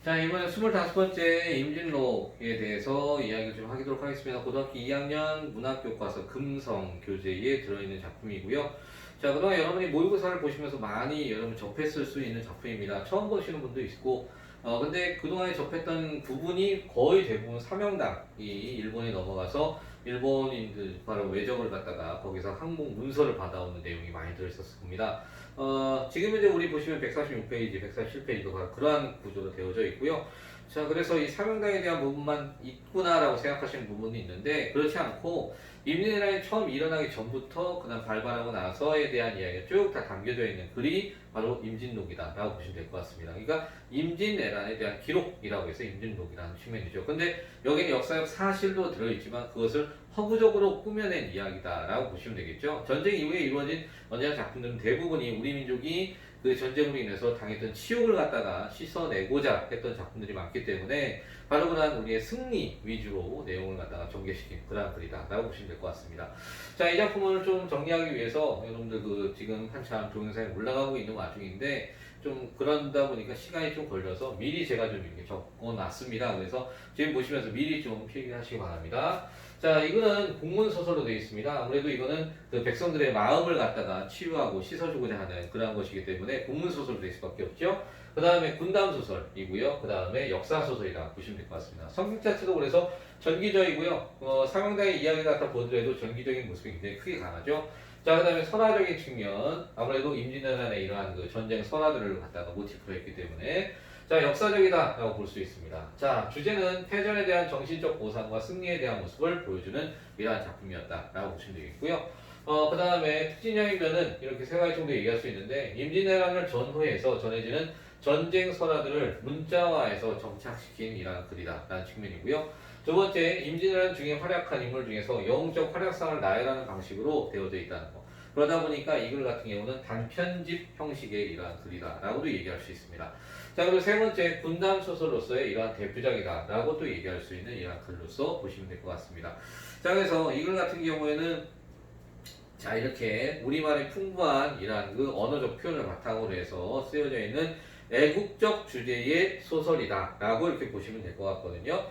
자, 이번에 25번째 임진록에 대해서 이야기를 좀 하도록 하겠습니다. 고등학교 2학년 문학교과서 금성 교재에 들어있는 작품이고요. 자, 그동안 여러분이 모의고사를 보시면서 많이 여러분 접했을 수 있는 작품입니다. 처음 보시는 분도 있고, 근데 그동안에 접했던 부분이 거의 대부분 사명당이 일본에 넘어가서 일본인들 바로 외적을 갖다가 거기서 항복 문서를 받아오는 내용이 많이 들어있었을 겁니다. 지금 이제 우리 보시면 146페이지, 147페이지도 바로 그러한 구조로 되어져 있고요. 자, 그래서 이 사명당에 대한 부분만 있구나라고 생각하시는 부분이 있는데, 그렇지 않고, 임진왜란이 처음 일어나기 전부터 그다음 발발하고 나서에 대한 이야기가 쭉 다 담겨져 있는 글이 바로 임진록이다라고 보시면 될 것 같습니다. 그러니까 임진왜란에 대한 기록이라고 해서 임진록이라는 측면이죠. 근데 여기는 역사적 사실도 들어있지만 그것을 허구적으로 꾸며낸 이야기다라고 보시면 되겠죠. 전쟁 이후에 이루어진 언제나 작품들은 대부분이 우리 민족이 그 전쟁으로 인해서 당했던 치욕을 갖다가 씻어내고자 했던 작품들이 많기 때문에 바로 그러한 우리의 승리 위주로 내용을 갖다가 전개시킨 그러한 글이다라고 보시면 될 것 같습니다. 자, 이 작품을 좀 정리하기 위해서 여러분들 그 지금 한참 동영상에 올라가고 있는 와중인데 좀 그러다 보니까 시간이 좀 걸려서 미리 제가 좀 이렇게 적어놨습니다. 그래서 지금 보시면서 미리 좀 필기하시기 바랍니다. 자, 이거는 공문소설로 되어 있습니다. 아무래도 이거는 그 백성들의 마음을 갖다가 치유하고 씻어주고자 하는 그러한 것이기 때문에 공문소설로 될 수밖에 없죠. 그 다음에 군담소설이고요. 그 다음에 역사소설이라 보시면 될 것 같습니다. 성격 자체도 그래서 전기적이고요. 사명당의 이야기 갖다 보더라도 전기적인 모습이 굉장히 크게 강하죠. 자, 그 다음에 설화적인 측면, 아무래도 임진왜란의 이러한 그 전쟁 설화들을 갖다가 모티프로 했기 때문에 자, 역사적이다라고 볼 수 있습니다. 자, 주제는 패전에 대한 정신적 보상과 승리에 대한 모습을 보여주는 이러한 작품이었다라고 보시면 되겠고요. 그 다음에 특징적인 이렇게 세 가지 정도 얘기할 수 있는데, 임진왜란을 전후해서 전해지는 전쟁 설화들을 문자화해서 정착시킨 이러한 글이다라는 측면이고요. 두 번째, 임진왜란 중에 활약한 인물 중에서 영웅적 활약상을 나열하는 방식으로 되어져 있다는 거. 그러다 보니까 이 글 같은 경우는 단편집 형식의 이러한 글이다라고도 얘기할 수 있습니다. 자, 그리고 세 번째, 군담 소설로서의 이러한 대표작이다라고 또 얘기할 수 있는 이러한 글로서 보시면 될 것 같습니다. 자, 그래서 이 글 같은 경우에는 자, 이렇게 우리말의 풍부한 이러한 그 언어적 표현을 바탕으로 해서 쓰여져 있는 애국적 주제의 소설이다라고 이렇게 보시면 될 것 같거든요.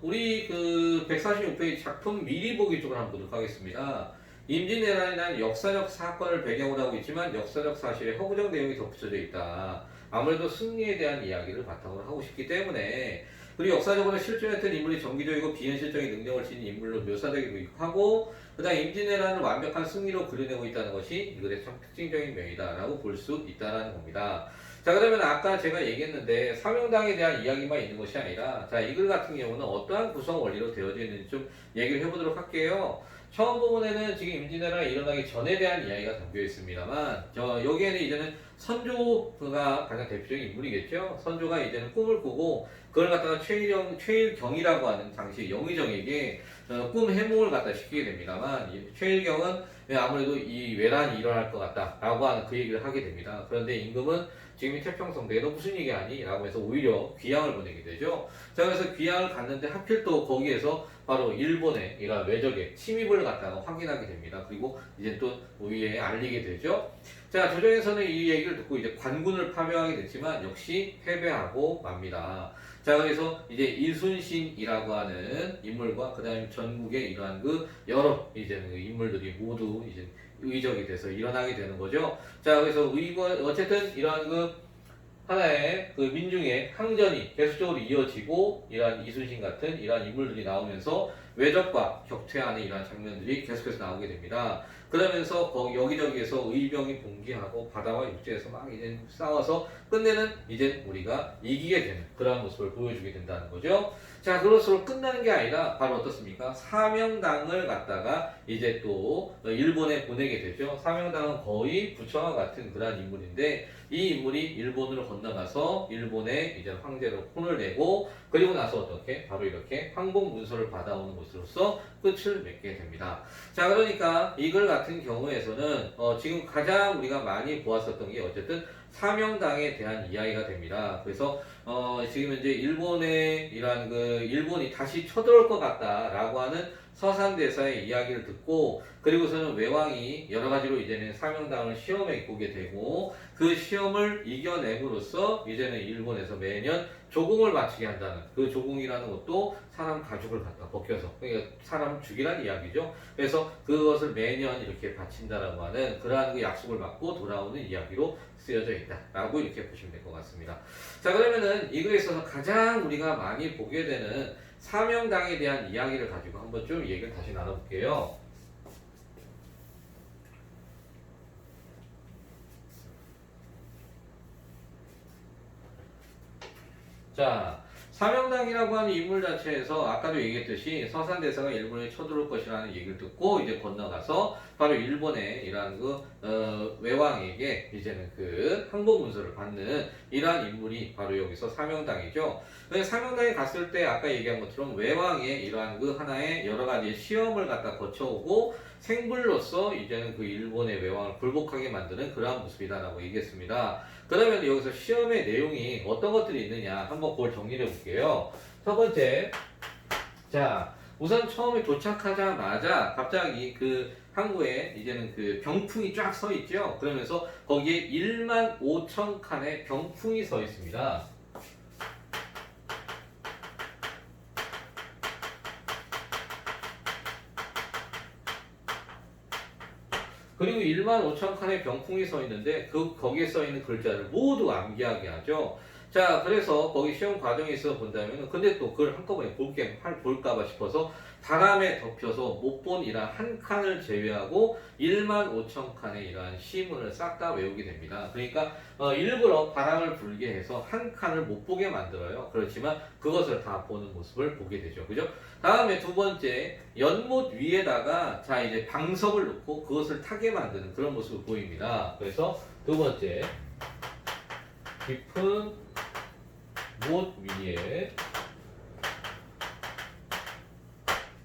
우리 그 146페이지 작품 미리 보기 쪽을 한번 보도록 하겠습니다. 임진왜란이라는 역사적 사건을 배경으로 하고 있지만 역사적 사실에 허구적 내용이 덧붙여져 있다. 아무래도 승리에 대한 이야기를 바탕으로 하고 싶기 때문에 그리고 역사적으로 실존했던 인물이 정기적이고 비현실적인 능력을 지닌 인물로 묘사되기도 하고 그 다음 임진왜란을 완벽한 승리로 그려내고 있다는 것이 이글의 참 특징적인 면이다라고 볼 수 있다는 겁니다. 자, 그러면 아까 제가 얘기했는데 사명당에 대한 이야기만 있는 것이 아니라 자, 이 글 같은 경우는 어떠한 구성 원리로 되어져 있는지 좀 얘기를 해보도록 할게요. 처음 부분에는 지금 임진왜란이 일어나기 전에 대한 이야기가 담겨 있습니다만 여기에는 이제는 선조가 가장 대표적인 인물이겠죠. 선조가 이제는 꿈을 꾸고 그걸 갖다가 최일경이라고 하는 당시 영의정에게 꿈 해몽을 갖다 시키게 됩니다만 최일경은 아무래도 이 외란이 일어날 것 같다라고 하는 그 얘기를 하게 됩니다. 그런데 임금은 지금 이 태평성대에 너 무슨 얘기하니? 라고 해서 오히려 귀양을 보내게 되죠. 자, 그래서 귀양을 갔는데 하필 또 거기에서 바로 일본의 이런 외적의 침입을 갖다가 확인하게 됩니다. 그리고 이제 또 우위에 알리게 되죠. 자, 조정에서는 이 얘기를 듣고 이제 관군을 파병하게 됐지만 역시 패배하고 맙니다. 자, 그래서 이제 이순신이라고 하는 인물과 그 다음에 전국의 이러한 그 여러 이제 그 인물들이 모두 이제 의적이 돼서 일어나게 되는 거죠. 자, 그래서 어쨌든 이러한 그 하나의 그 민중의 항전이 계속적으로 이어지고 이러한 이순신 같은 이러한 인물들이 나오면서 외적과 격퇴하는 이러한 장면들이 계속해서 나오게 됩니다. 그러면서 여기저기에서 의병이 봉기하고 바다와 육지에서 막 이제 싸워서 끝내는 이제 우리가 이기게 되는 그러한 모습을 보여주게 된다는 거죠. 자, 그것으로 끝나는 게 아니라 바로 어떻습니까? 사명당을 갖다가 이제 또 일본에 보내게 되죠. 사명당은 거의 부처와 같은 그러한 인물인데 이 인물이 일본으로 건너가서 일본의 이제 황제로 혼을 내고 그리고 나서 어떻게 바로 이렇게 항복 문서를 받아오는 것으로서 끝을 맺게 됩니다. 자, 그러니까 이글 같은 경우에서는 지금 가장 우리가 많이 보았었던 게 어쨌든 사명당에 대한 이야기가 됩니다. 그래서 지금 이제 일본의 이러한 그 일본이 다시 쳐들어올 것 같다라고 하는 서산대사의 이야기를 듣고 그리고서는 외왕이 여러 가지로 이제는 사명당을 시험에 보게 되고 그 시험을 이겨냄으로써 이제는 일본에서 매년 조공을 바치게 한다는 그 조공이라는 것도 사람 가죽을 갖다 벗겨서 그러니까 사람 죽이란 이야기죠. 그래서 그것을 매년 이렇게 바친다라고 하는 그러한 그 약속을 받고 돌아오는 이야기로 쓰여져 있다라고 이렇게 보시면 될 것 같습니다. 자 그러면은 이 글에 있어서 가장 우리가 많이 보게 되는 사명당에 대한 이야기를 가지고 한번 좀 얘기를 다시 나눠볼게요. 자, 사명당이라고 하는 인물 자체에서 아까도 얘기했듯이 서산대사가 일본에 쳐들어올 것이라는 얘기를 듣고 이제 건너가서 바로 일본의 이러한 외왕에게 이제는 그 항복 문서를 받는 이러한 인물이 바로 여기서 사명당이죠. 사명당에 갔을 때 아까 얘기한 것처럼 외왕의 이러한 그 하나의 여러 가지 시험을 갖다 거쳐오고 생불로서 이제는 그 일본의 외왕을 굴복하게 만드는 그러한 모습이다라고 얘기했습니다. 그러면 여기서 시험의 내용이 어떤 것들이 있느냐 한번 그걸 정리해 볼게요. 첫 번째, 자 우선 처음에 도착하자마자 갑자기 그 항구에 이제는 그 병풍이 쫙 서 있죠. 그러면서 거기에 1만 5천 칸의 병풍이 서 있습니다. 그리고 1만 5천 칸의 병풍이 서 있는데 거기에 써 있는 글자를 모두 암기하게 하죠. 자, 그래서 거기 시험 과정에 있어 본다면 근데 또 그걸 한꺼번에 볼까봐 싶어서 바람에 덮여서 못 본 이러한 한 칸을 제외하고 1만 5천 칸의 이러한 시문을 싹 다 외우게 됩니다. 그러니까 일부러 바람을 불게 해서 한 칸을 못 보게 만들어요. 그렇지만 그것을 다 보는 모습을 보게 되죠. 그죠? 다음에 두 번째, 연못 위에다가 자 이제 방석을 놓고 그것을 타게 만드는 그런 모습을 보입니다. 그래서 두 번째, 깊은 못 위에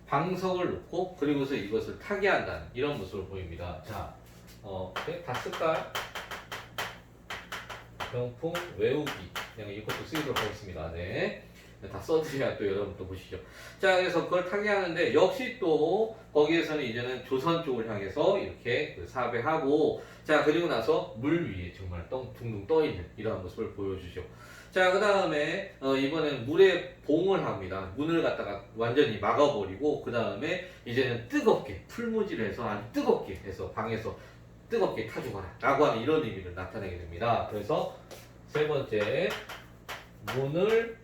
방석을 놓고 그리고서 이것을 타게 한다는 이런 모습을 보입니다. 자, 네, 다 쓸까요? 병풍 외우기 그냥 이것도 쓰도록 하겠습니다. 네. 다 써드려야 또 여러분도 보시죠. 자, 그래서 그걸 타게 하는데 역시 또 거기에서는 이제는 조선 쪽을 향해서 이렇게 사배하고 자 그리고 나서 물 위에 정말 둥둥 떠 있는 이러한 모습을 보여주죠. 자, 그 다음에 이번엔 물에 봉을 합니다. 문을 갖다가 완전히 막아버리고 그 다음에 이제는 뜨겁게 풀무질해서 아주 뜨겁게 해서 방에서 뜨겁게 타죽어라 라고 하는 이런 의미를 나타내게 됩니다. 그래서 세 번째, 문을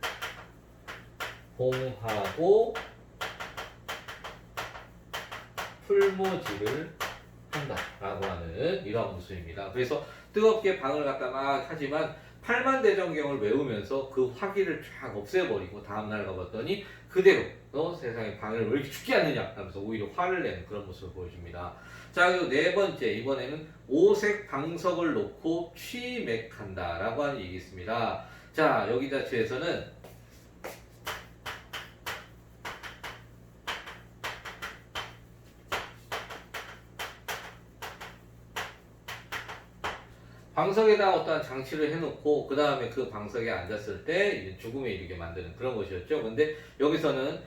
봉하고 풀무질을 한다 라고 하는 이러한 모습입니다. 그래서 뜨겁게 방을 갖다 막 하지만 팔만대전경을 외우면서 그 화기를 쫙 없애버리고 다음날 가봤더니 그대로 세상에 방을 왜 이렇게 춥게 하느냐 하면서 오히려 화를 내는 그런 모습을 보여줍니다. 자, 그리고 네 번째, 이번에는 오색 방석을 놓고 취맥한다 라고 하는 얘기 있습니다. 자, 여기 자체에서는 방석에다 어떠한 장치를 해놓고 그 다음에 그 방석에 앉았을 때 이제 죽음에 이르게 만드는 그런 것이었죠. 근데 여기서는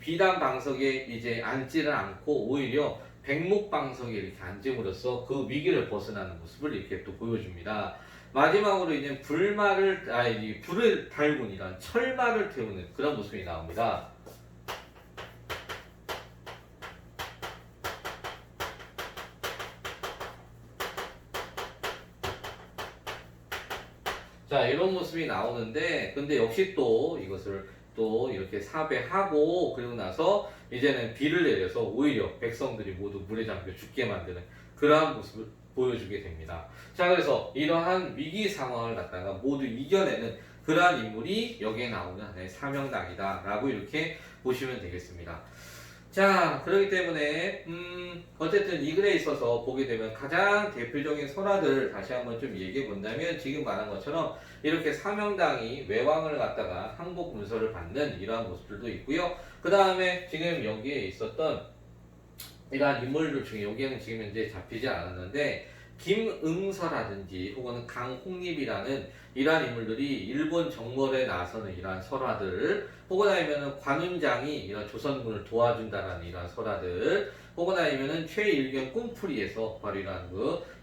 비단 방석에 이제 앉지를 않고 오히려 백목 방석에 이렇게 앉음으로써 그 위기를 벗어나는 모습을 이렇게 또 보여줍니다. 마지막으로 이제 불을 달군이란 철마를 태우는 그런 모습이 나옵니다. 자, 이런 모습이 나오는데, 근데 역시 또 이것을 또 이렇게 사배하고, 그리고 나서 이제는 비를 내려서 오히려 백성들이 모두 물에 잠겨 죽게 만드는 그러한 모습을 보여주게 됩니다. 자, 그래서 이러한 위기 상황을 갖다가 모두 이겨내는 그러한 인물이 여기에 나오는 하나의 사명당이다 라고 이렇게 보시면 되겠습니다. 자, 그렇기 때문에 어쨌든 이 글에 있어서 보게 되면 가장 대표적인 설화들을 다시 한번 좀 얘기해 본다면 지금 말한 것처럼 이렇게 사명당이 외왕을 갖다가 항복 문서를 받는 이러한 모습들도 있고요. 그 다음에 지금 여기에 있었던 이러한 인물들 중에 여기에는 지금 현재 잡히지 않았는데 김응서라든지 혹은 강홍립이라는 이러한 인물들이 일본 정벌에 나서는 이러한 설화들, 혹은 아니면은 관운장이 이런 조선군을 도와준다라는 이러한 설화들, 혹은 아니면은 최일견 꿈풀이에서 바로 이러한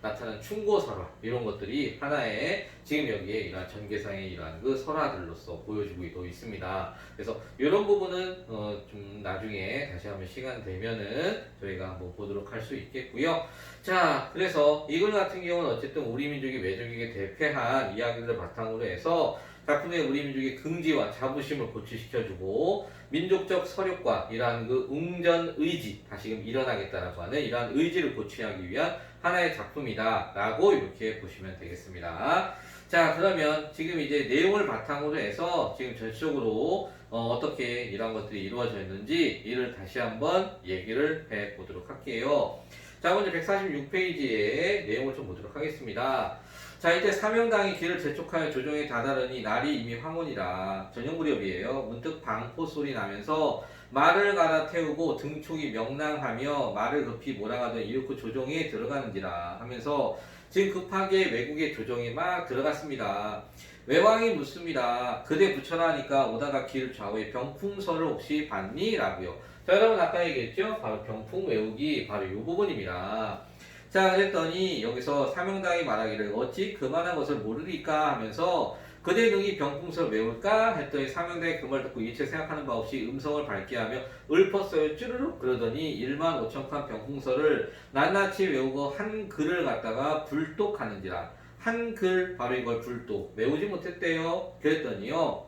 나타난 충고설화, 이런 것들이 하나의 지금 여기에 이러한 전개상의 이러한 설화들로서 보여주고 있습니다. 그래서 이런 부분은 좀 나중에 다시 한번 시간 되면은 저희가 한번 보도록 할 수 있겠고요. 자, 그래서 이글 같은 경우는 어쨌든 우리 민족이 외적에게 대패한 이야기를 바탕으로 해서 작품의 우리 민족의 긍지와 자부심을 고취시켜주고 민족적 서력과 이러한 웅전 의지, 다시금 일어나겠다라고 하는 이러한 의지를 고취하기 위한 하나의 작품이다라고 이렇게 보시면 되겠습니다. 자, 그러면 지금 이제 내용을 바탕으로 해서 지금 전체적으로 어떻게 이런 것들이 이루어져 있는지 이를 다시 한번 얘기를 해 보도록 할게요. 자, 먼저 146페이지의 내용을 좀 보도록 하겠습니다. 자, 이때 사명당이 길을 재촉하여 조정에 다다르니 날이 이미 황혼이라 저녁 무렵이에요. 문득 방포 소리 나면서 말을 갈아태우고 등촉이 명랑하며 말을 급히 몰아가던 이윽고 조정에 들어가는지라 하면서 지금 급하게 외국의 조정에 막 들어갔습니다. 외왕이 묻습니다. 그대 부처라 하니까 오다가 길 좌우에 병풍서를 혹시 봤니? 라고요. 자, 여러분 아까 얘기했죠? 바로 병풍 외우기 바로 이 부분입니다. 자, 그랬더니 여기서 사명당이 말하기를 어찌 그만한 것을 모르리까 하면서 그대 능히 병풍서를 외울까? 했더니 사명당이 그 말 듣고 일체 생각하는 바 없이 음성을 밝게 하며 읊었어요. 쭈르륵 그러더니 15,000칸 병풍서를 낱낱이 외우고 한 글을 갖다가 불독하는지라. 한 글 바로 이걸 불독 외우지 못했대요. 그랬더니요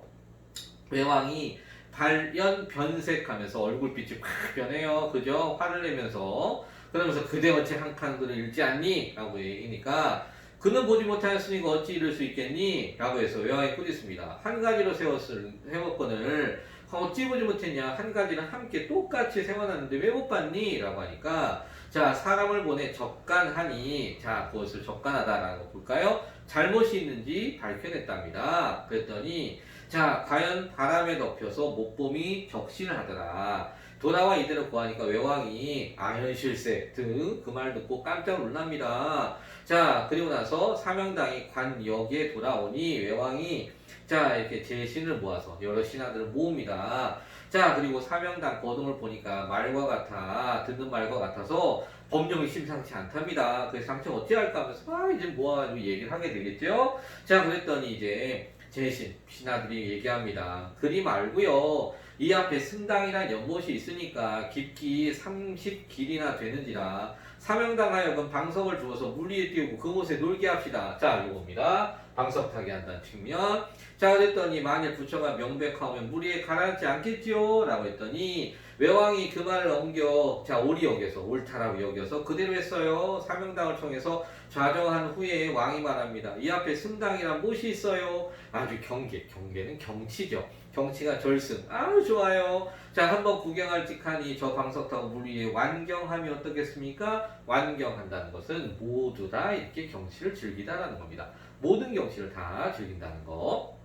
외왕이 발연 변색하면서 얼굴빛이 확 변해요. 그죠? 화를 내면서 그러면서 그대 어찌 한 칸 글을 읽지 않니? 라고 얘기니까 그는 보지 못하였으니까 어찌 읽을 수 있겠니? 라고 해서 외왕이 꾸짖습니다. 한 가지로 세웠건을 어찌 보지 못했냐? 한 가지는 함께 똑같이 세워놨는데 왜 못 봤니? 라고 하니까 자, 사람을 보내 적간하니 자, 그것을 적간하다라는 거 볼까요? 잘못이 있는지 밝혀냈답니다. 그랬더니 자, 과연 바람에 덮여서 못봄이 적신을 하더라. 돌아와 이대로 구하니까 외왕이 아현실세 등 그 말 듣고 깜짝 놀랍니다. 자, 그리고 나서 사명당이 관역에 돌아오니 외왕이 자, 이렇게 제신을 모아서 여러 신하들을 모읍니다. 자, 그리고 사명당 거동을 보니까 말과 같아, 듣는 말과 같아서 법령이 심상치 않답니다. 그래서 당최 어찌할까 하면서 이제 모아가지고 얘기를 하게 되겠죠? 자, 그랬더니 이제 제신, 신하들이 얘기합니다. 그리 말고요. 이 앞에 승당이란 연못이 있으니까 깊이 30길이나 되는지라 사명당하여금 방석을 주어서 물 위에 띄우고 그곳에 놀게 합시다. 자, 이겁니다. 방석 타게 한다는 측면. 자, 그랬더니 만일 부처가 명백하면 물 위에 가라앉지 않겠지요? 라고 했더니 외왕이 그 말을 옮겨 자 옳이 여겨서 옳다라고 여겨서 그대로 했어요. 사명당을 통해서 좌정한 후에 왕이 말합니다. 이 앞에 승당이란 무엇이 있어요? 아주 경계는 경치죠. 경치가 절승. 아주 좋아요. 자, 한번 구경할 직하니 저 방석 타고 물 위에 완경하면 어떻겠습니까? 완경한다는 것은 모두 다 이렇게 경치를 즐기다라는 겁니다. 모든 경치를 다 즐긴다는 거.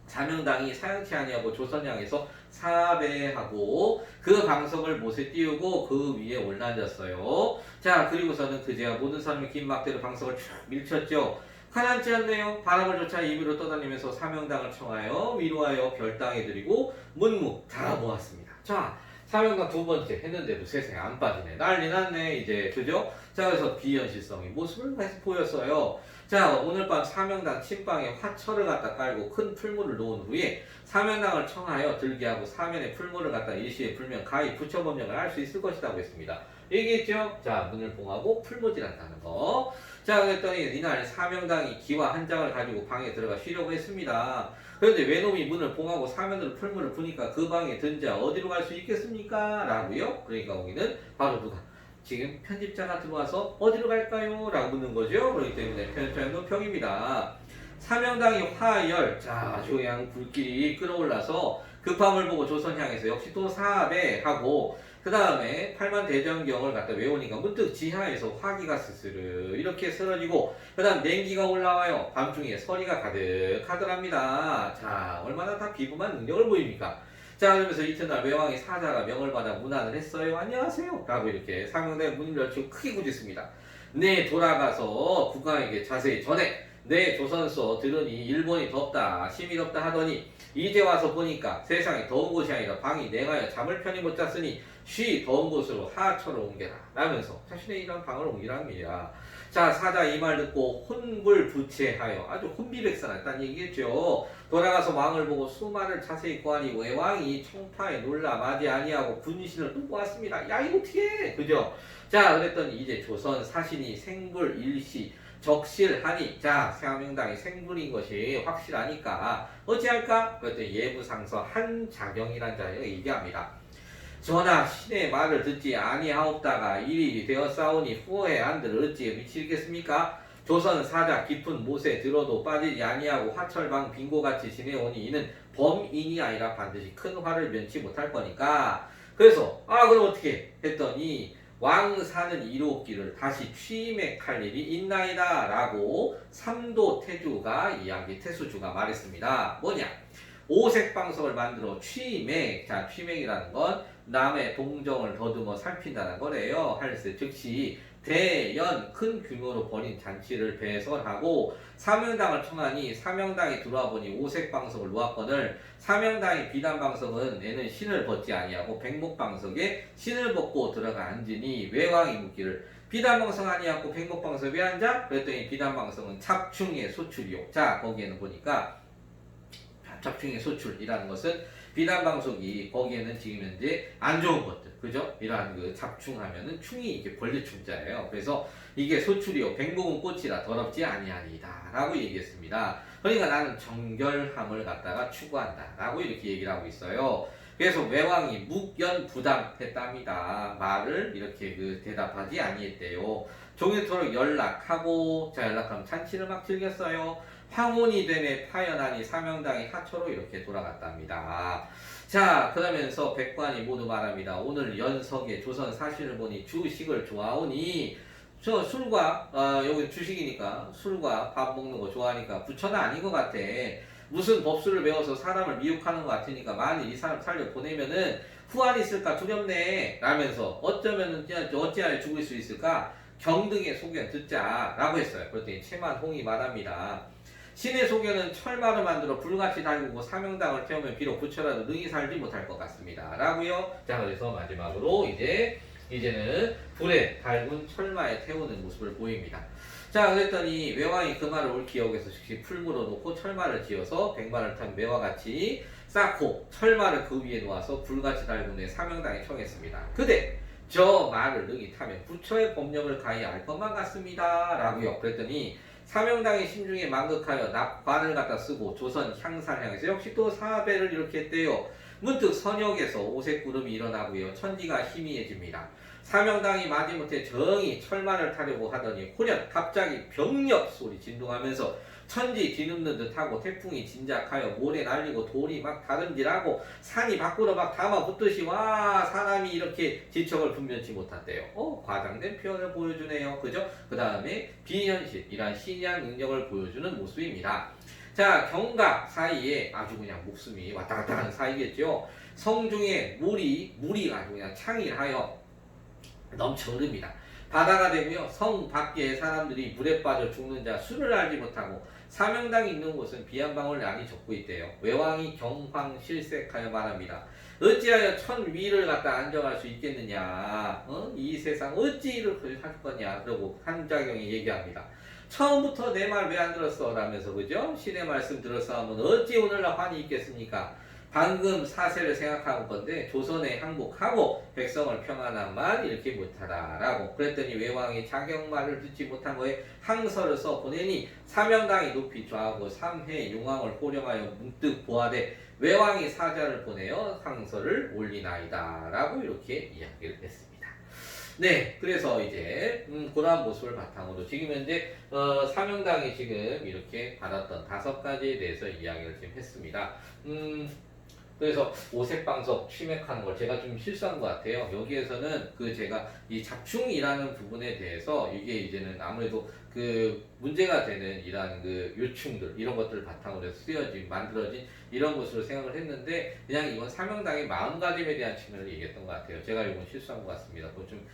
사명당이 사양치 아니하고 조선양에서 사배하고 그 방석을 못에 띄우고 그 위에 올라앉았어요. 자, 그리고서는 그제야 모든 사람이 긴 막대로 방석을 쭉 밀쳤죠. 가라앉지 않네요. 바람을 쫓아 임의로 떠다니면서 사명당을 청하여 위로하여 별당에 드리고 문무 다 모았습니다. 자, 사명당 두 번째 했는데도 세상에 안 빠지네. 난리 났네 이제. 그죠? 자, 그래서 비현실성의 모습을 다시 보였어요. 자, 오늘 밤 사명당 침방에 화철을 갖다 깔고 큰 풀무를 놓은 후에 사명당을 청하여 들게 하고 사면에 풀무를 갖다 일시에 불면 가히 부처법령을 할 수 있을 것이라고 했습니다. 얘기했죠? 자, 문을 봉하고 풀무질한다는 거. 자, 그랬더니 이날 사명당이 기와 한 장을 가지고 방에 들어가 쉬려고 했습니다. 그런데 외놈이 문을 봉하고 사면으로 풀무를 부니까 그 방에 든 자 어디로 갈 수 있겠습니까? 라고요. 그러니까 거기는 바로 누가? 지금 편집자가 들어와서 어디로 갈까요? 라고 묻는 거죠. 그렇기 때문에 편집자는 평입니다. 사명당이 화열, 자, 아주 그냥 불길이 끌어올라서 급함을 보고 조선 향해서 역시 또 사배하고 그 다음에 팔만대전경을 갖다 외우니까 문득 지하에서 화기가 스스르 이렇게 쓰러지고 그 다음 냉기가 올라와요. 밤중에 서리가 가득하더랍니다. 자, 얼마나 다 비범한 능력을 보입니까? 자, 그러면서 이튿날 외왕의 사자가 명을 받아 문안을 했어요. 안녕하세요. 라고 이렇게 사명당의 문을 열치고 크게 꾸짖습니다. 내 돌아가서 국왕에게 자세히 전해. 내 조선서 들으니 일본이 덥다 심히 덥다 하더니 이제 와서 보니까 세상에 더운 곳이 아니라 방이 냉하여 잠을 편히 못 잤으니 쉬 더운 곳으로 하처로 옮겨라 라면서 자신의 이런 방을 옮기랍니다. 자, 사자 이 말 듣고 혼불부채하여 아주 혼비백산했다는 얘기겠죠. 돌아가서 왕을 보고 수말을 자세히 구하니 외왕이 청파에 놀라 맞이 아니하고 군신을 뚫고 왔습니다. 야, 이거 어떻게 해? 그죠? 자, 그랬더니 이제 조선 사신이 생불 일시 적실하니, 자, 세화명당이 생불인 것이 확실하니까 어찌할까? 그랬더니 예부상서 한자경이란 자가 얘기합니다. 전하, 신의 말을 듣지 아니하옵다가 일이 되었사오니 후에 안들 어찌 미치겠습니까? 조선 사자 깊은 못에 들어도 빠지지 아니하고 화철방 빙고같이 지내오니 이는 범인이 아니라 반드시 큰 화를 면치 못할 거니까. 그래서 그럼 어떻게 했더니 왕사는 이루었기를 다시 취맥할 일이 있나이다 라고 삼도 태주가 태수주가 말했습니다. 뭐냐? 오색방석을 만들어 취맥. 자, 취맥이라는 건 남의 동정을 더듬어 살핀다는 거래요. 할세 즉시 대연 큰 규모로 벌인 잔치를 배설하고 사명당을 청하니 사명당이 들어와 보니 오색방석을 놓았거늘 사명당의 비단방석은 애는 신을 벗지 아니하고 백목방석에 신을 벗고 들어가 앉으니 외왕이 묻기를 비단방석 아니하고 백목방석에 왜 앉아? 그랬더니 비단방석은 잡충의 소출이요. 자, 거기에는 보니까 잡충의 소출이라는 것은 비단방석이 거기에는 지금 현재 안 좋은 것들, 그죠? 이러한 그 잡충하면은 충이 이게 벌레충자예요. 그래서 이게 소출이요 백목은 꽃이라 더럽지 아니하니이다 라고 얘기했습니다. 그러니까 나는 정결함을 갖다가 추구한다 라고 이렇게 얘기를 하고 있어요. 그래서 외왕이 묵연부당했답니다. 말을 이렇게 대답하지 아니했대요. 종일토록 연락하고, 자, 연락하면 잔치를 막 즐겼어요. 황혼이 되매 파연하니 사명당이 하초로 이렇게 돌아갔답니다. 자, 그러면서 백관이 모두 말합니다. 오늘 연석에 조선 사실을 보니 주식을 좋아하오니, 저 술과 여기 주식이니까 술과 밥 먹는 거 좋아하니까 부처는 아닌 것 같아. 무슨 법술을 배워서 사람을 미혹하는 것 같으니까 만일 이 사람 살려 보내면은 후환이 있을까 두렵네 라면서 어쩌면은 어찌하여 죽을 수 있을까 경등의 소견 듣자 라고 했어요. 그랬더니 채만홍이 말합니다. 신의 소견은 철마를 만들어 불같이 달구고 사명당을 태우면 비록 부처라도 능히 살지 못할 것 같습니다 라고요. 자, 그래서 마지막으로 이제는 불에 달군 철마에 태우는 모습을 보입니다. 자, 그랬더니 외왕이 그 말을 옳게 여겨서 즉시 풀물어 놓고 철마를 지어서 백마를 탄 매와 같이 쌓고 철마를 그 위에 놓아서 불같이 달군 후에 사명당에 청했습니다. 그대 저 말을 능히 타면 부처의 법령을 가히 알 것만 같습니다 라고요. 그랬더니 사명당의 심중에 망극하여 납관을 갖다 쓰고 조선 향사를 향해서 역시 또 사배를 이렇게 했대요. 문득 선역에서 오색구름이 일어나고요. 천지가 희미해집니다. 사명당이 마지못해 정이 철마를 타려고 하더니 호련 갑자기 병력 소리 진동하면서 천지 뒤눕는 듯하고 태풍이 진작하여 모래 날리고 돌이 막 다름질하고 산이 밖으로 막 담아붙듯이 와 사람이 이렇게 지척을 분변치 못한대요. 과장된 표현을 보여주네요. 그죠? 그 다음에 비현실 이란 신약 능력을 보여주는 모습입니다. 자, 경각 사이에 아주 그냥 목숨이 왔다 갔다 하는 사이겠죠. 성중에 물이 아주 그냥 창일하여 넘쳐 흐릅니다. 바다가 되고요. 성 밖에 사람들이 물에 빠져 죽는 자 수를 알지 못하고 사명당이 있는 곳은 비 한 방울 안이 젖고 있대요. 외왕이 경황실색하여 말합니다. 어찌하여 천 위를 갖다 안정할 수 있겠느냐? 이 세상 어찌 이렇게 할 거냐? 그러고 한자경이 얘기합니다. 처음부터 내 말 왜 안 들었어? 라면서 그죠? 신의 말씀 들었어 하면 어찌 오늘날 환이 있겠습니까? 방금 사세를 생각한 건데 조선에 항복하고 백성을 평안한만 이렇게 못하다라고 그랬더니 외왕이 자경말을 듣지 못한 거에 항서를 써 보내니 사명당이 높이 좌하고 삼해 용왕을 호령하여 문득 보아되 외왕이 사자를 보내어 항서를 올리나이다 라고 이렇게 이야기를 했습니다. 네, 그래서 이제 그러한 모습을 바탕으로 지금 현재 사명당이 지금 이렇게 받았던 5가지에 대해서 이야기를 지금 했습니다. 그래서 오색방석 취맥하는 걸 제가 좀 실수한 것 같아요. 여기에서는 제가 이 잡충이라는 부분에 대해서 이게 이제는 아무래도 그 문제가 되는 이러한 그 요충들 이런 것들을 바탕으로 해서 만들어진 이런 것으로 생각을 했는데 그냥 이건 사명당의 마음가짐에 대한 측면을 얘기했던 것 같아요. 제가 이건 실수한 것 같습니다. 그거 좀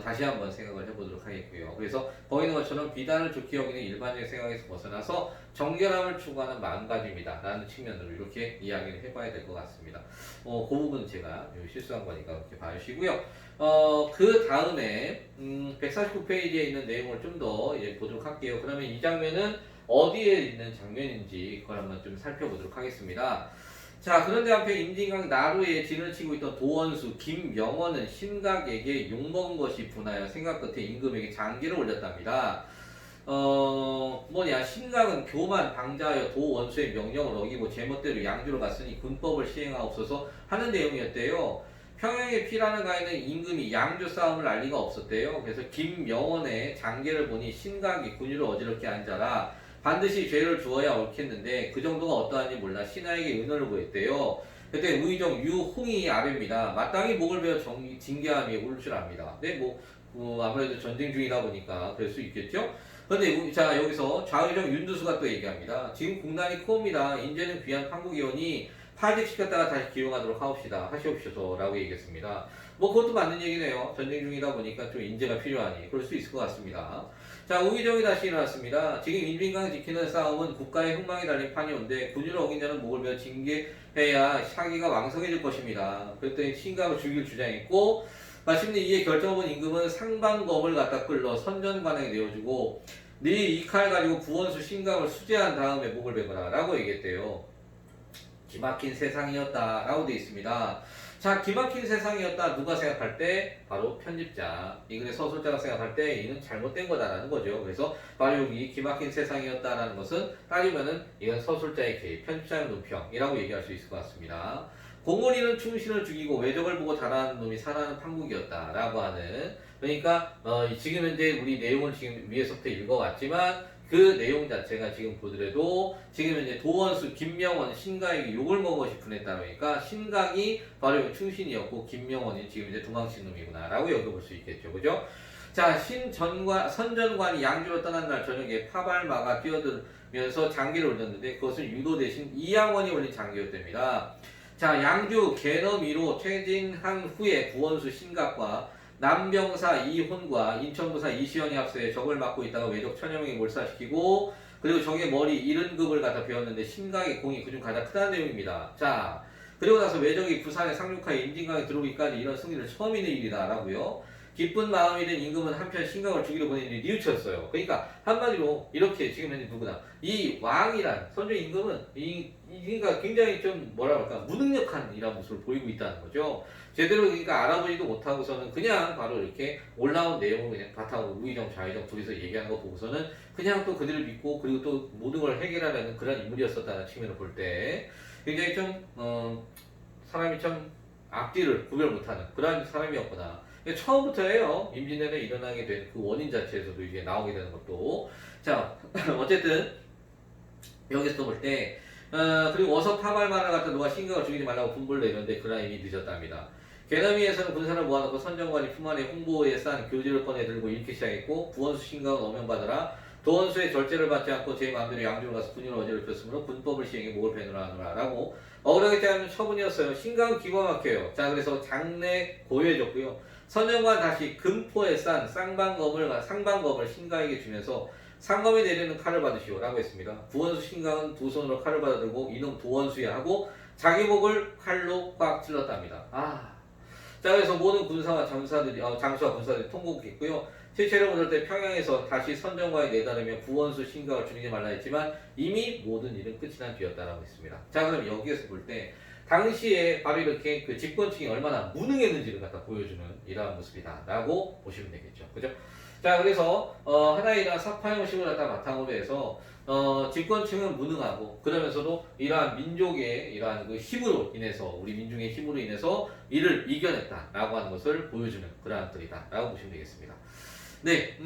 다시 한번 생각을 해보도록 하겠고요. 그래서 보이는 것처럼 비단을 좋게 여기는 일반적인 생각에서 벗어나서 정결함을 추구하는 마음가짐이다 라는 측면으로 이렇게 이야기를 해봐야 될 것 같습니다. 그 부분은 제가 실수한 거니까 그렇게 봐주시고요. 그 다음에 149페이지에 있는 내용을 좀 더 보도록 할게요. 그러면 이 장면은 어디에 있는 장면인지 그걸 한번 좀 살펴보도록 하겠습니다. 자, 그런데 한편 임진강 나루에 진을 치고 있던 도원수 김명원은 신각에게 욕먹은 것이 분하여 생각 끝에 임금에게 장기를 올렸답니다. 신각은 교만 방자하여 도원수의 명령을 어기고 제멋대로 양주로 갔으니 군법을 시행하옵소서 하는 내용이었대요. 평양에 피라는 가에는 임금이 양주 싸움을 알 리가 없었대요. 그래서 김명원의 장계를 보니 신각이 군유를 어지럽게 한 자라 반드시 죄를 주어야 옳겠는데 그 정도가 어떠한지 몰라 신하에게 은혜를 구했대요. 그때 의정 유홍이 아래입니다. 마땅히 목을 베어 징계함이 올 줄 압니다. 네, 아무래도 전쟁 중이다 보니까 그럴 수 있겠죠. 그런데 자 여기서 좌의정 윤두수가 또 얘기합니다. 지금 국난이 크옵니다. 인제는 귀한 판국이오니 파직시켰다가 다시 기용하도록 하시옵소서라고 얘기했습니다. 그것도 맞는 얘기네요. 전쟁 중이다 보니까 좀 인재가 필요하니 그럴 수 있을 것 같습니다. 자, 우의정이 다시 일어났습니다. 지금 임진강 지키는 싸움은 국가의 흥망이 달린 판이온데 군주를 어긴 자는 목을 베어 징계해야 사기가 왕성해질 것입니다. 그랬더니 신각을 죽일 주장했고 마침내 이에 결정을 본 임금은 상반검을 갖다 끌러 선전관에게 내어주고 네 이 칼 가지고 부원수 신각을 수제한 다음에 목을 베거라 라고 얘기했대요. 기막힌 세상이었다 라고 되어 있습니다. 자, 기막힌 세상이었다 누가 생각할 때? 바로 편집자, 이 글의 서술자가 생각할 때 이는 잘못된 거다라는 거죠. 그래서 바로 여기 기막힌 세상이었다라는 것은 따지면은 이건 서술자의 개입, 편집자의 논평이라고 얘기할 수 있을 것 같습니다. 공무리는 충신을 죽이고 외적을 보고 달아나는 놈이 살아나는 판국이었다라고 하는, 그러니까 지금 현재 우리 내용을 지금 위에서부터 읽어왔지만 그 내용 자체가 지금 보더라도 지금 현재 도원수 김명원 신각에게 욕을 먹은 것이 분했다 그러니까 신각이 바로 충신이었고 김명원이 지금 이제 도망친 놈이구나 라고 여겨볼 수 있겠죠. 그죠? 자, 선전관이 양주로 떠난 날 저녁에 파발마가 뛰어들면서 장기를 올렸는데 그것은 유도 대신 이양원이 올린 장기였답니다. 자, 양주 개너미로 퇴진한 후에 부원수 신각과 남병사 이혼과 인천부사 이시연이 합세해 적을 맡고 있다가 외적 천여 명이 몰살시키고 그리고 적의 머리 70급을 갖다 베었는데 신각의 공이 그중 가장 크다는 내용입니다. 자, 그리고 나서 외적이 부산에 상륙하여 임진강에 들어오기까지 이런 승리를 처음 있는 일이다 라고요. 기쁜 마음이 된 임금은 한편 신각을 죽이려 보내니 뉘우쳤어요. 그러니까 한마디로 이렇게 지금 현재 누구나 이 왕이란 선조 임금은 그러니까 굉장히 좀 뭐라 그럴까 무능력한 이런 모습을 보이고 있다는 거죠. 제대로 그러니까 알아보지도 못하고서는 그냥 바로 이렇게 올라온 내용을 그냥 바탕으로 우의정 좌의정 둘이서 얘기하는 거 보고서는 그냥 또 그들을 믿고 그리고 또 모든 걸 해결하려는 그런 인물이었었다는 측면을 볼 때 굉장히 좀 사람이 참 앞뒤를 구별 못하는 그런 사람이었구나. 처음부터예요. 임진왜란이 일어나게 된 그 원인 자체에서도 이게 나오게 되는 것도. 자, 어쨌든 여기서 볼 때 그리고 어서 파발마를 갖다 누가 신각을 죽이지 말라고 분부를 내렸는데 그러나 이미 늦었답니다. 개나미에서는 군사를 모아놓고 선정관이 품 안에 홍보에 싼 교지를 꺼내 들고 읽기 시작했고 부원수 신각은 어명받으라 도원수의 절제를 받지 않고 제 마음대로 양주를 가서 군인을 어지럽혔으므로 군법을 시행해 목을 베느라 하노라 라고 억울하게 대하는 처분이었어요. 신각은 기가 막혀요. 자, 그래서 장례 고요해졌고요. 선정관 다시 금포에 싼 상반검을 신각에게 주면서 상검에 내리는 칼을 받으시오 라고 했습니다. 부원수 신각은 두 손으로 칼을 받아들고 이놈 도원수야 하고 자기 목을 칼로 꽉 찔렀답니다. 자, 그래서 모든 군사와 장수와 군사들이 통곡했고요. 실체를 묻을 때 평양에서 다시 선정관에 내다르며 부원수 신각을 죽이지 말라 했지만 이미 모든 일은 끝이 난 뒤였다라고 했습니다. 자, 그럼 여기에서 볼 때 당시에 바로 이렇게 그 집권층이 얼마나 무능했는지를 갖다 보여주는 이러한 모습이다라고 보시면 되겠죠. 그죠? 자, 그래서 하나의 이러한 사파형식을 갖다 바탕으로 해서 집권층은 무능하고 그러면서도 이러한 민족의 이러한 그 힘으로 인해서 우리 민중의 힘으로 인해서 이를 이겨냈다라고 하는 것을 보여주는 그러한 글이다라고 보시면 되겠습니다. 네,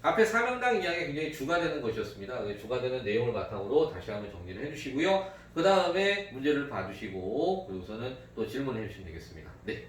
앞에 사명당 이야기가 굉장히 주가 되는 것이었습니다. 주가 되는 내용을 바탕으로 다시 한번 정리를 해주시고요. 그 다음에 문제를 봐주시고 그리고서는 또 질문을 해주시면 되겠습니다. 네.